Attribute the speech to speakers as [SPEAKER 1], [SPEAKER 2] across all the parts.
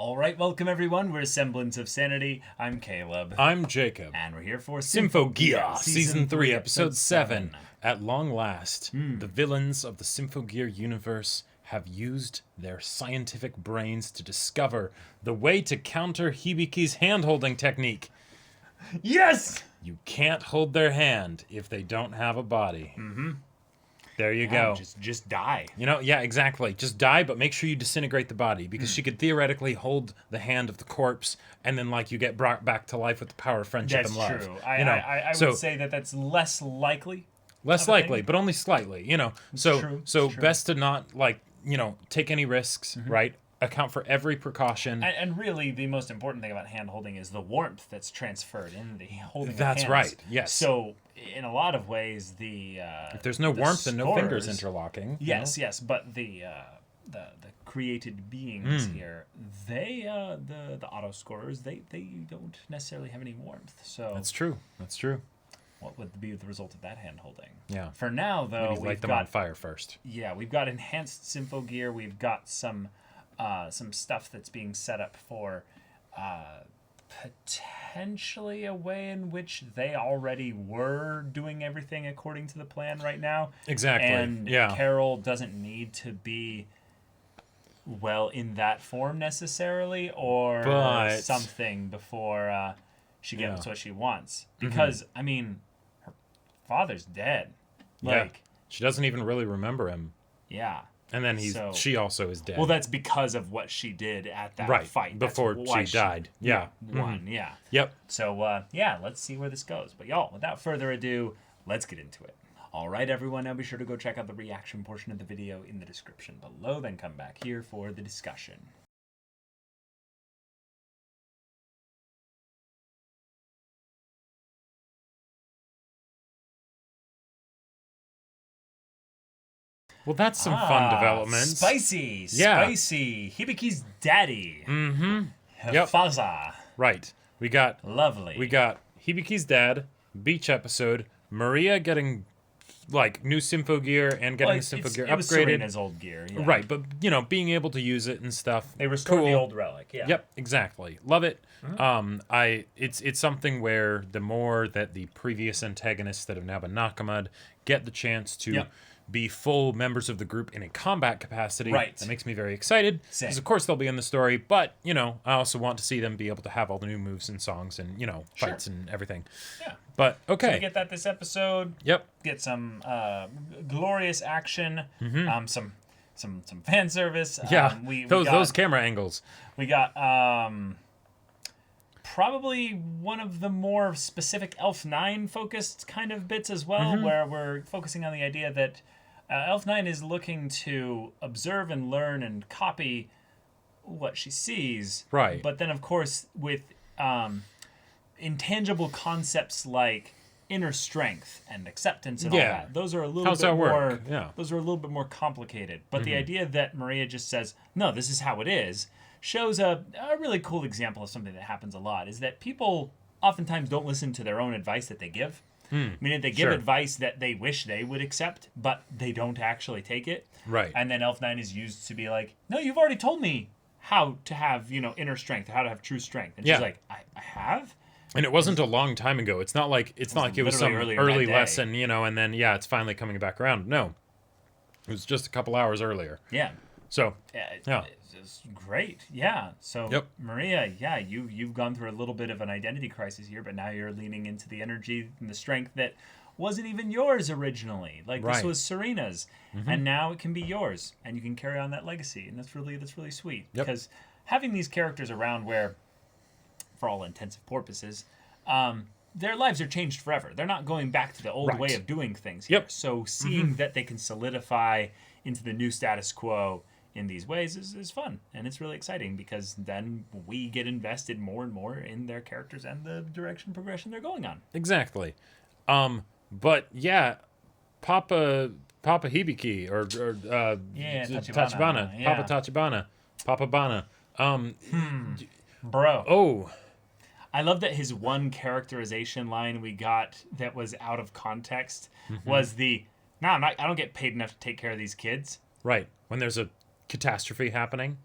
[SPEAKER 1] All right, welcome everyone. We're Semblance of Sanity. I'm Caleb.
[SPEAKER 2] I'm Jacob.
[SPEAKER 1] And we're here for
[SPEAKER 2] Symphogear, Season 3, Episode 7. At long last, the villains of the Symphogear universe have used their scientific brains to discover the way to counter Hibiki's hand-holding technique.
[SPEAKER 1] Yes!
[SPEAKER 2] You can't hold their hand if they don't have a body.
[SPEAKER 1] Mm-hmm.
[SPEAKER 2] There you go.
[SPEAKER 1] Just die.
[SPEAKER 2] You know, yeah, exactly. Just die, but make sure you disintegrate the body, because she could theoretically hold the hand of the corpse, and then, like, you get brought back to life with the power of friendship and love.
[SPEAKER 1] That's true. I would say that that's less likely.
[SPEAKER 2] Less likely, but only slightly, you know. So
[SPEAKER 1] true.
[SPEAKER 2] Best to not, like, you know, take any risks, right? Account for every precaution.
[SPEAKER 1] And really, the most important thing about hand holding is the warmth that's transferred in the holding of
[SPEAKER 2] That's
[SPEAKER 1] hands.
[SPEAKER 2] right, yes.
[SPEAKER 1] So, in a lot of ways,
[SPEAKER 2] if there's no warmth and no fingers interlocking.
[SPEAKER 1] Yes, yes, but the created beings here, they the auto scorers, they don't necessarily have any warmth. So
[SPEAKER 2] That's true.
[SPEAKER 1] what would be the result of that hand holding?
[SPEAKER 2] Yeah.
[SPEAKER 1] For now, though,
[SPEAKER 2] Maybe light them on fire first.
[SPEAKER 1] Yeah, we've got enhanced Symphogear. We've got some stuff that's being set up for potentially a way in which they already were doing everything according to the plan right now.
[SPEAKER 2] Exactly.
[SPEAKER 1] And
[SPEAKER 2] yeah.
[SPEAKER 1] Carol doesn't need to be in that form necessarily, or something before she gets what she wants. Because I mean, her father's dead. Like,
[SPEAKER 2] she doesn't even really remember him.
[SPEAKER 1] Yeah.
[SPEAKER 2] And then she also is dead.
[SPEAKER 1] Well, that's because of what she did at that fight.
[SPEAKER 2] Before she died. Yeah.
[SPEAKER 1] Won, yeah.
[SPEAKER 2] Yep.
[SPEAKER 1] So, let's see where this goes. But y'all, without further ado, let's get into it. All right, everyone, now be sure to go check out the reaction portion of the video in the description below, then come back here for the discussion.
[SPEAKER 2] Well, that's some fun developments.
[SPEAKER 1] Spicy. Hibiki's daddy.
[SPEAKER 2] Mm-hmm.
[SPEAKER 1] Yep. Faza.
[SPEAKER 2] Right.
[SPEAKER 1] Lovely.
[SPEAKER 2] We got Hibiki's dad, beach episode, Maria getting, like, new Symphogear and getting the Symphogear upgraded. It was
[SPEAKER 1] Serena's old gear. Yeah.
[SPEAKER 2] Right, but, you know, being able to use it and stuff.
[SPEAKER 1] They restored the old relic, yeah.
[SPEAKER 2] Yep, exactly. Love it. It's something where the more that the previous antagonists that have now been Nakama'd get the chance to be full members of the group in a combat capacity.
[SPEAKER 1] Right.
[SPEAKER 2] That makes me very excited. Because, of course, they'll be in the story, but, you know, I also want to see them be able to have all the new moves and songs and, you know, fights and everything.
[SPEAKER 1] Yeah.
[SPEAKER 2] But, okay.
[SPEAKER 1] So we get that this episode.
[SPEAKER 2] Yep.
[SPEAKER 1] Get some glorious action. Some fan service.
[SPEAKER 2] Yeah. Those camera angles.
[SPEAKER 1] We got probably one of the more specific Elf 9 focused kind of bits as well, where we're focusing on the idea that Elf 9 is looking to observe and learn and copy what she sees.
[SPEAKER 2] Right.
[SPEAKER 1] But then, of course, with intangible concepts like inner strength and acceptance and all that, those are a little Those are a little bit more complicated. But the idea that Maria just says, "No, this is how it is," shows a really cool example of something that happens a lot, is that people oftentimes don't listen to their own advice that they give. Meaning they give advice that they wish they would accept, but they don't actually take it.
[SPEAKER 2] Right.
[SPEAKER 1] And then Elf 9 is used to be like, "No, you've already told me how to have, inner strength, how to have true strength." And she's like, I have?
[SPEAKER 2] And it wasn't a long time ago. It's not like it was some early lesson, and then it's finally coming back around. No. It was just a couple hours earlier.
[SPEAKER 1] Yeah.
[SPEAKER 2] So,
[SPEAKER 1] It's great. Yeah. So, Maria, you've gone through a little bit of an identity crisis here, but now you're leaning into the energy and the strength that wasn't even yours originally. Like, this was Serena's, and now it can be yours, and you can carry on that legacy, and that's really sweet. Because having these characters around where, for all intents and purposes, their lives are changed forever. They're not going back to the old way of doing things here. So seeing that they can solidify into the new status quo in these ways is fun, and it's really exciting, because then we get invested more and more in their characters and the progression they're going on.
[SPEAKER 2] Exactly. But Papa Hibiki or Tachibana. Papa Tachibana. Papa Bana.
[SPEAKER 1] Bro.
[SPEAKER 2] Oh.
[SPEAKER 1] I love that his one characterization line we got that was out of context was I don't get paid enough to take care of these kids.
[SPEAKER 2] Right. When there's a catastrophe happening.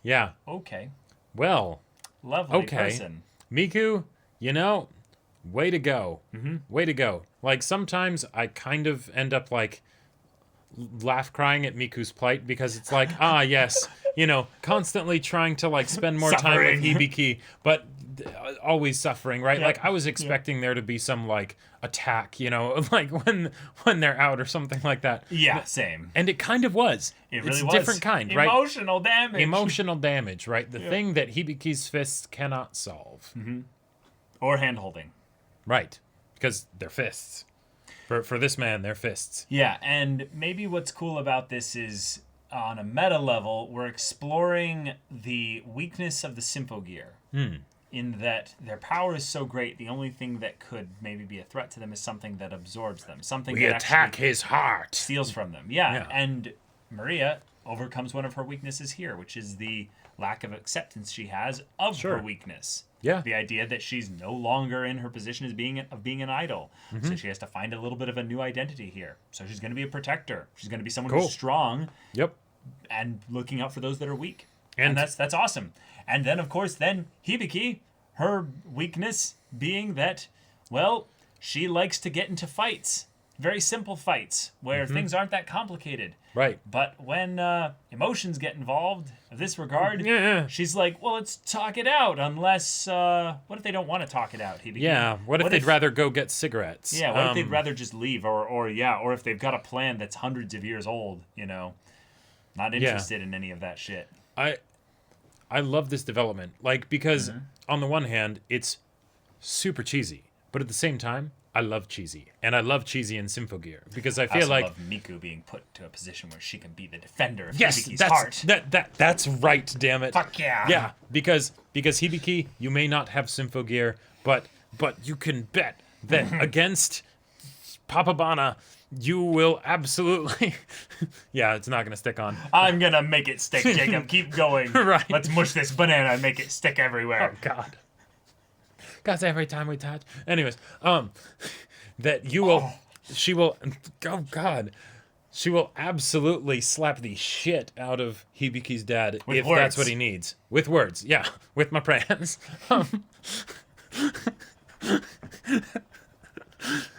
[SPEAKER 2] Yeah.
[SPEAKER 1] Okay.
[SPEAKER 2] Well,
[SPEAKER 1] Lovely
[SPEAKER 2] okay.
[SPEAKER 1] person.
[SPEAKER 2] Miku, way to go. Way to go. Like, sometimes I kind of end up, like, laugh crying at Miku's plight because it's like, yes, constantly trying to, like, spend more time with Hibiki, but always suffering, right?
[SPEAKER 1] Yep.
[SPEAKER 2] Like, I was expecting there to be some, like, attack, like when they're out or something like that.
[SPEAKER 1] Yeah, same.
[SPEAKER 2] And it kind of was.
[SPEAKER 1] It really
[SPEAKER 2] it's
[SPEAKER 1] was.
[SPEAKER 2] a different kind, right?
[SPEAKER 1] Emotional damage.
[SPEAKER 2] Emotional damage, right? The thing that Hibiki's fists cannot solve.
[SPEAKER 1] Or hand-holding.
[SPEAKER 2] Right. Because they're fists. For this man, they're fists.
[SPEAKER 1] Yeah, and maybe what's cool about this is, on a meta level, we're exploring the weakness of the Symphogear. In that their power is so great, the only thing that could maybe be a threat to them is something that absorbs them. Something
[SPEAKER 2] We
[SPEAKER 1] that
[SPEAKER 2] attack
[SPEAKER 1] actually
[SPEAKER 2] his heart.
[SPEAKER 1] steals from them. Yeah, and Maria overcomes one of her weaknesses here, which is the lack of acceptance she has of her weakness.
[SPEAKER 2] Yeah.
[SPEAKER 1] The idea that she's no longer in her position as being an idol. So she has to find a little bit of a new identity here. So she's going to be a protector. She's going to be someone who's strong.
[SPEAKER 2] Yep.
[SPEAKER 1] And looking out for those that are weak. And that's awesome. And then, of course, Hibiki, her weakness being that, well, she likes to get into fights. Very simple fights where things aren't that complicated.
[SPEAKER 2] Right.
[SPEAKER 1] But when emotions get involved in this regard, she's like, well, let's talk it out. Unless, what if they don't want to talk it out? Hibiki?
[SPEAKER 2] Yeah. What if they'd rather go get cigarettes?
[SPEAKER 1] Yeah. What if they'd rather just leave, or if they've got a plan that's hundreds of years old, not interested in any of that shit.
[SPEAKER 2] I love this development, like, because on the one hand, it's super cheesy, but at the same time, I love cheesy, and I love cheesy in Symphogear because I feel like
[SPEAKER 1] love Miku being put to a position where she can be the defender of
[SPEAKER 2] yes,
[SPEAKER 1] Hibiki's heart.
[SPEAKER 2] That's right. Damn it.
[SPEAKER 1] Fuck yeah.
[SPEAKER 2] Yeah, because Hibiki, you may not have Symphogear, but you can bet that against Papa Bana, you will absolutely. Yeah, it's not gonna stick on.
[SPEAKER 1] I'm gonna make it stick, Jacob. Keep going.
[SPEAKER 2] Right.
[SPEAKER 1] Let's mush this banana and make it stick everywhere.
[SPEAKER 2] Oh God. Because every time we touch. Anyways, that you will, she will, oh God, she will absolutely slap the shit out of Hibiki's dad if that's what he needs. With words, yeah, with my prayers.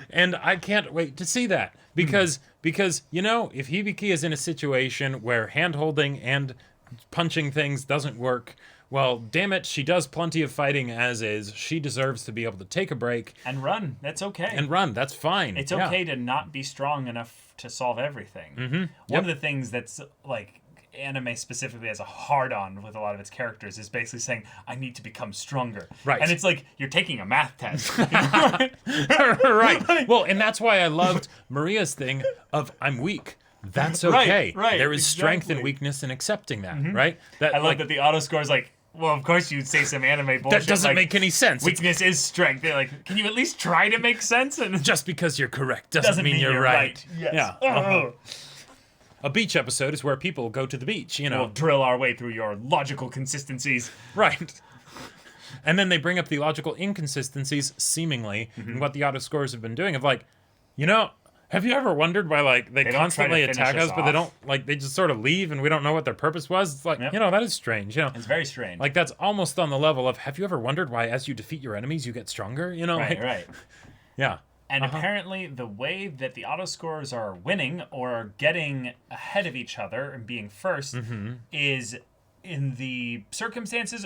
[SPEAKER 2] And I can't wait to see that because if Hibiki is in a situation where hand-holding and punching things doesn't work, well, damn it, she does plenty of fighting as is. She deserves to be able to take a break.
[SPEAKER 1] And run. That's okay.
[SPEAKER 2] And run. That's fine.
[SPEAKER 1] It's okay to not be strong enough to solve everything. One of the things that's, like, anime specifically has a hard-on with a lot of its characters is basically saying, I need to become stronger.
[SPEAKER 2] Right.
[SPEAKER 1] And it's like, you're taking a math test.
[SPEAKER 2] Right. Well, and that's why I loved Maria's thing of, I'm weak. That's okay.
[SPEAKER 1] Right.
[SPEAKER 2] There is strength and weakness in accepting that, right?
[SPEAKER 1] That, I love that the auto score is like, well, of course you'd say some anime bullshit.
[SPEAKER 2] That doesn't make any sense.
[SPEAKER 1] Weakness is strength. They're like, can you at least try to make sense? And
[SPEAKER 2] just because you're correct doesn't mean you're right.
[SPEAKER 1] Yes.
[SPEAKER 2] Yeah. A beach episode is where people go to the beach,
[SPEAKER 1] We'll drill our way through your logical consistencies.
[SPEAKER 2] Right. And then they bring up the logical inconsistencies, seemingly, in what the auto scores have been doing of like, have you ever wondered why, like, they constantly attack us, but they don't, like, they just sort of leave and we don't know what their purpose was? It's like, that is strange,
[SPEAKER 1] It's very strange.
[SPEAKER 2] Like, that's almost on the level of, have you ever wondered why as you defeat your enemies, you get stronger?
[SPEAKER 1] Right.
[SPEAKER 2] Yeah.
[SPEAKER 1] And apparently the way that the auto scores are winning or are getting ahead of each other and being first is in the circumstances,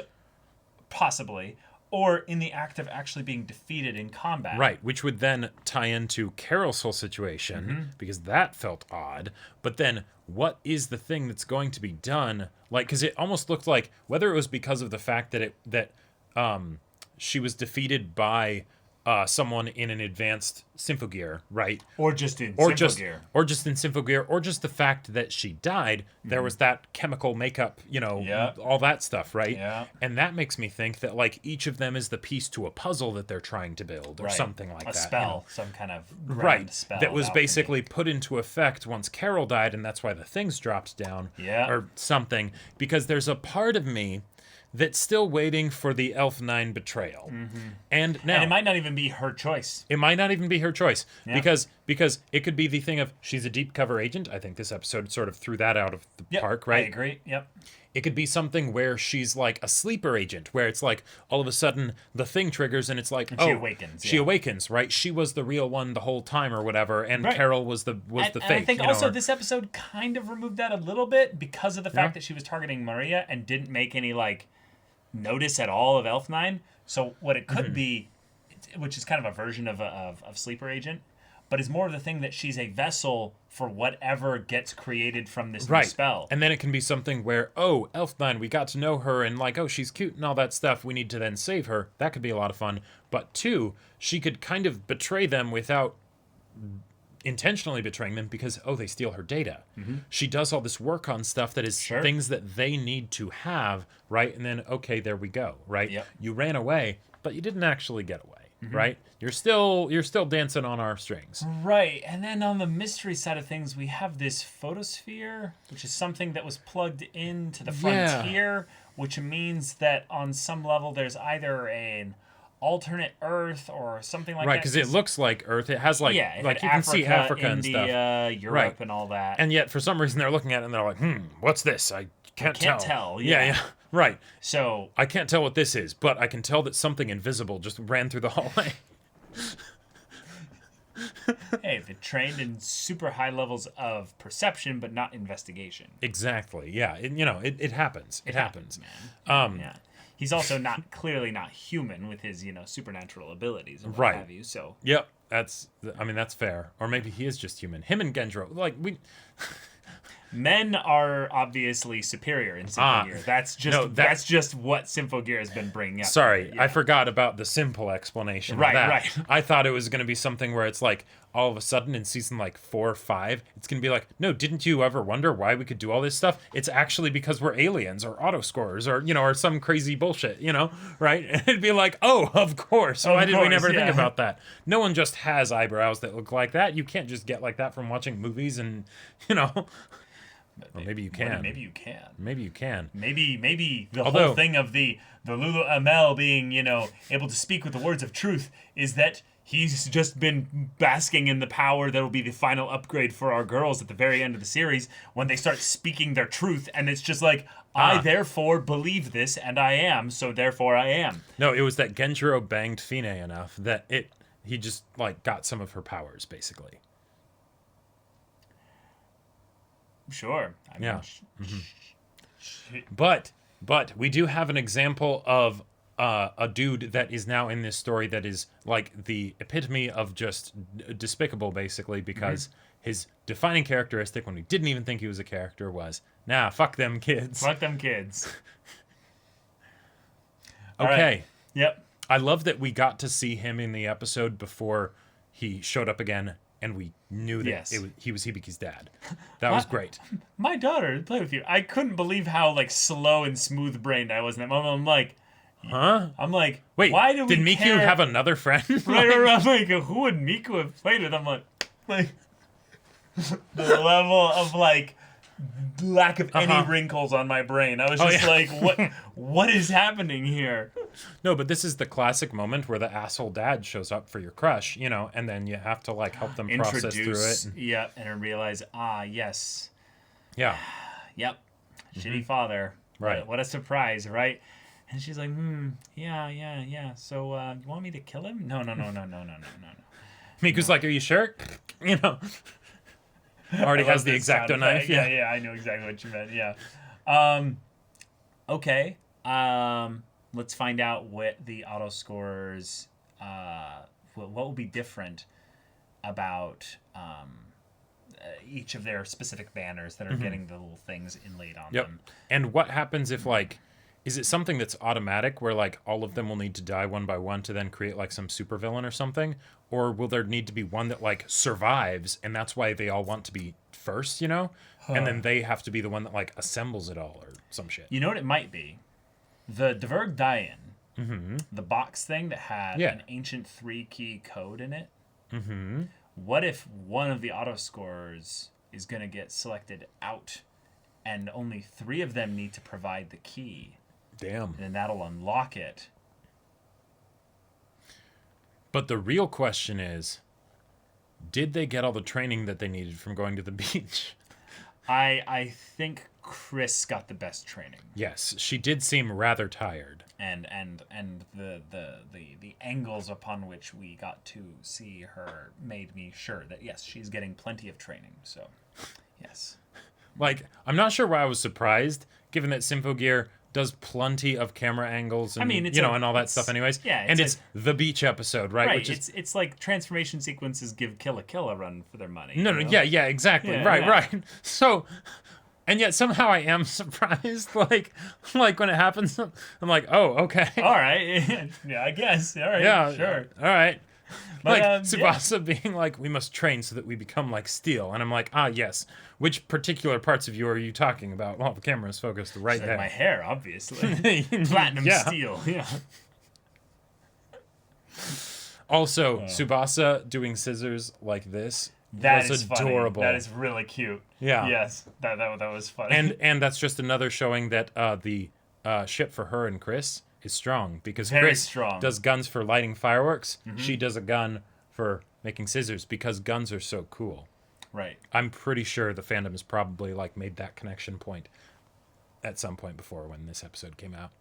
[SPEAKER 1] possibly, or in the act of actually being defeated in combat.
[SPEAKER 2] Right, which would then tie into Carol's whole situation, because that felt odd. But then, what is the thing that's going to be done? Like, because it almost looked like, whether it was because of the fact that she was defeated by someone in an advanced Symphogear, right?
[SPEAKER 1] Or just in Symphogear.
[SPEAKER 2] Or just in Symphogear, or just the fact that she died, there was that chemical makeup, all that stuff, right?
[SPEAKER 1] Yeah.
[SPEAKER 2] And that makes me think that, like, each of them is the piece to a puzzle that they're trying to build, or something like that.
[SPEAKER 1] A spell, some kind of spell.
[SPEAKER 2] That was basically put into effect once Carol died, and that's why the things dropped down.
[SPEAKER 1] Yeah.
[SPEAKER 2] Or something. Because there's a part of me that's still waiting for the Elf 9 betrayal. And now...
[SPEAKER 1] And it might not even be her choice.
[SPEAKER 2] It might not even be her choice. Yeah. Because it could be the thing of, she's a deep cover agent. I think this episode sort of threw that out of the park, right?
[SPEAKER 1] I agree, yep.
[SPEAKER 2] It could be something where she's like a sleeper agent, where it's like all of a sudden the thing triggers and it's like,
[SPEAKER 1] and she awakens.
[SPEAKER 2] She awakens, right? She was the real one the whole time or whatever, and
[SPEAKER 1] right.
[SPEAKER 2] Carol was the fake.
[SPEAKER 1] And I think also this episode kind of removed that a little bit because of the fact that she was targeting Maria and didn't make any like notice at all of Elf9. So what it could be, which is kind of a version of sleeper agent, but is more of the thing that she's a vessel for whatever gets created from this new spell.
[SPEAKER 2] And then it can be something where, oh, Elf9, we got to know her, and like, oh, she's cute and all that stuff. We need to then save her. That could be a lot of fun. But 2, she could kind of betray them without intentionally betraying them because, oh, they steal her data. She does all this work on stuff that is things that they need to have, right? And then, okay, there we go, right?
[SPEAKER 1] Yep.
[SPEAKER 2] You ran away, but you didn't actually get away. Right, you're still dancing on our strings.
[SPEAKER 1] Right, and then on the mystery side of things, we have this photosphere, which is something that was plugged into the frontier, which means that on some level there's either an alternate Earth or something like that.
[SPEAKER 2] Right, because it looks like Earth. It has like you can see Africa and stuff,
[SPEAKER 1] Europe and all that.
[SPEAKER 2] And yet for some reason they're looking at it and they're like, what's this? I can't tell.
[SPEAKER 1] Yeah.
[SPEAKER 2] Right.
[SPEAKER 1] So
[SPEAKER 2] I can't tell what this is, but I can tell that something invisible just ran through the hallway.
[SPEAKER 1] Hey, they're trained in super high levels of perception, but not investigation.
[SPEAKER 2] Exactly. Yeah. It happens. It happens.
[SPEAKER 1] Man. Yeah. He's also clearly not human with his supernatural abilities and what have you. So.
[SPEAKER 2] Yep. That's fair. Or maybe he is just human. Him and Gendro, like we.
[SPEAKER 1] Men are obviously superior in Symphogear. That's just what Symphogear has been bringing up.
[SPEAKER 2] Sorry, I forgot about the simple explanation of that. Right. I thought it was going to be something where it's like, all of a sudden in season like 4 or 5, it's going to be like, no, didn't you ever wonder why we could do all this stuff? It's actually because we're aliens or auto-scorers or, or some crazy bullshit, right? And it'd be like, oh, of course. Why did we never think about that? No one just has eyebrows that look like that. You can't just get like that from watching movies and, Or maybe you can.
[SPEAKER 1] Maybe you can.
[SPEAKER 2] Maybe you can.
[SPEAKER 1] Maybe the whole thing of the Lulu Amel being, able to speak with the words of truth is that he's just been basking in the power that will be the final upgrade for our girls at the very end of the series when they start speaking their truth, and it's just like, I therefore believe this, and I am, so therefore I am.
[SPEAKER 2] No, it was that Genjiro banged Fine enough that he just like got some of her powers, basically.
[SPEAKER 1] Sure.
[SPEAKER 2] But we do have an example of a dude that is now in this story that is like the epitome of just despicable, basically, because his defining characteristic when we didn't even think he was a character was, nah, fuck them kids.
[SPEAKER 1] Fuck them kids.
[SPEAKER 2] Okay.
[SPEAKER 1] Right. Yep.
[SPEAKER 2] I love that we got to see him in the episode before he showed up again. And we knew that he was Hibiki's dad. That was great.
[SPEAKER 1] My daughter played with you. I couldn't believe how like slow and smooth brained I was in that moment. I'm like,
[SPEAKER 2] huh?
[SPEAKER 1] I'm like,
[SPEAKER 2] wait,
[SPEAKER 1] why did
[SPEAKER 2] Miku have another friend?
[SPEAKER 1] right. I'm like, who would Miku have played with? I'm like the level of like lack of any wrinkles on my brain. I was just like, what is happening here?
[SPEAKER 2] No, but this is the classic moment where the asshole dad shows up for your crush, and then you have to like help them process through it.
[SPEAKER 1] Yep, and realize, yes.
[SPEAKER 2] Yeah.
[SPEAKER 1] Yep. Shitty father.
[SPEAKER 2] Right.
[SPEAKER 1] What a surprise, right? And she's like, yeah. So, you want me to kill him? No.
[SPEAKER 2] Miku's like, are you sure? Already has the X-Acto knife.
[SPEAKER 1] Yeah, I know exactly what you meant. Yeah. Okay. Let's find out what the auto scores. What will be different about each of their specific banners that are getting the little things inlaid on them.
[SPEAKER 2] And what happens if like, is it something that's automatic where like all of them will need to die one by one to then create like some supervillain or something? Or will there need to be one that like survives and that's why they all want to be first, and then they have to be the one that like assembles it all or some shit?
[SPEAKER 1] You know what it might be? The Diverg Die-In, the box thing that had an ancient 3-key code in it. What if one of the auto scorers is going to get selected out and only 3 of them need to provide the key?
[SPEAKER 2] Damn.
[SPEAKER 1] And then that'll unlock it.
[SPEAKER 2] But the real question is, did they get all the training that they needed from going to the beach?
[SPEAKER 1] I think Chris got the best training.
[SPEAKER 2] Yes, she did seem rather tired.
[SPEAKER 1] And the angles upon which we got to see her made me sure that yes, she's getting plenty of training. So, yes.
[SPEAKER 2] Like, I'm not sure why I was surprised, given that Symphogear does plenty of camera angles and and all that stuff anyways.
[SPEAKER 1] Yeah,
[SPEAKER 2] it's the beach episode, right?
[SPEAKER 1] Right.
[SPEAKER 2] Which is
[SPEAKER 1] it's like transformation sequences give Kill a run for their money.
[SPEAKER 2] No, yeah, exactly.
[SPEAKER 1] Yeah,
[SPEAKER 2] right. So, and yet somehow I am surprised. Like when it happens, I'm like, oh, okay.
[SPEAKER 1] All right. Yeah, I guess. All right.
[SPEAKER 2] Yeah.
[SPEAKER 1] Sure.
[SPEAKER 2] All right.
[SPEAKER 1] But,
[SPEAKER 2] Like Tsubasa being like, we must train so that we become like steel, and I'm like, yes. Which particular parts of you are you talking about? Well, the camera is focused right there.
[SPEAKER 1] My hair, obviously. Platinum steel. Yeah.
[SPEAKER 2] Also, Tsubasa doing scissors like this was adorable.
[SPEAKER 1] Funny. That is really cute.
[SPEAKER 2] Yeah.
[SPEAKER 1] Yes. That was funny.
[SPEAKER 2] And that's just another showing that the ship for her and Chris is strong, because
[SPEAKER 1] Very
[SPEAKER 2] Chris
[SPEAKER 1] strong.
[SPEAKER 2] does guns for lighting fireworks. Mm-hmm. She does a gun for making scissors because guns are so cool.
[SPEAKER 1] Right.
[SPEAKER 2] I'm pretty sure the fandom has probably like made that connection point at some point before when this episode came out.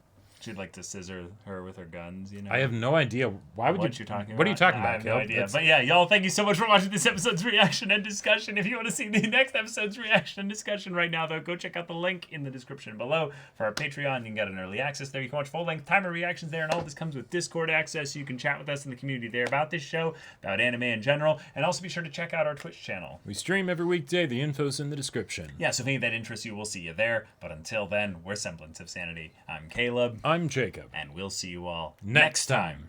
[SPEAKER 1] She'd like to scissor her with her guns,
[SPEAKER 2] I have no idea. Why would
[SPEAKER 1] what you talking about?
[SPEAKER 2] What are you talking about,
[SPEAKER 1] I have no idea. But yeah, y'all, thank you so much for watching this episode's reaction and discussion. If you want to see the next episode's reaction and discussion right now, though, go check out the link in the description below for our Patreon. You can get an early access there. You can watch full-length timer reactions there, and all this comes with Discord access. You can chat with us in the community there about this show, about anime in general, and also be sure to check out our Twitch channel.
[SPEAKER 2] We stream every weekday. The info's in the description.
[SPEAKER 1] Yeah, so if any of that interests you, we'll see you there. But until then, we're Semblance of Sanity. I'm Caleb.
[SPEAKER 2] I'm Jacob.
[SPEAKER 1] And we'll see you all
[SPEAKER 2] next time.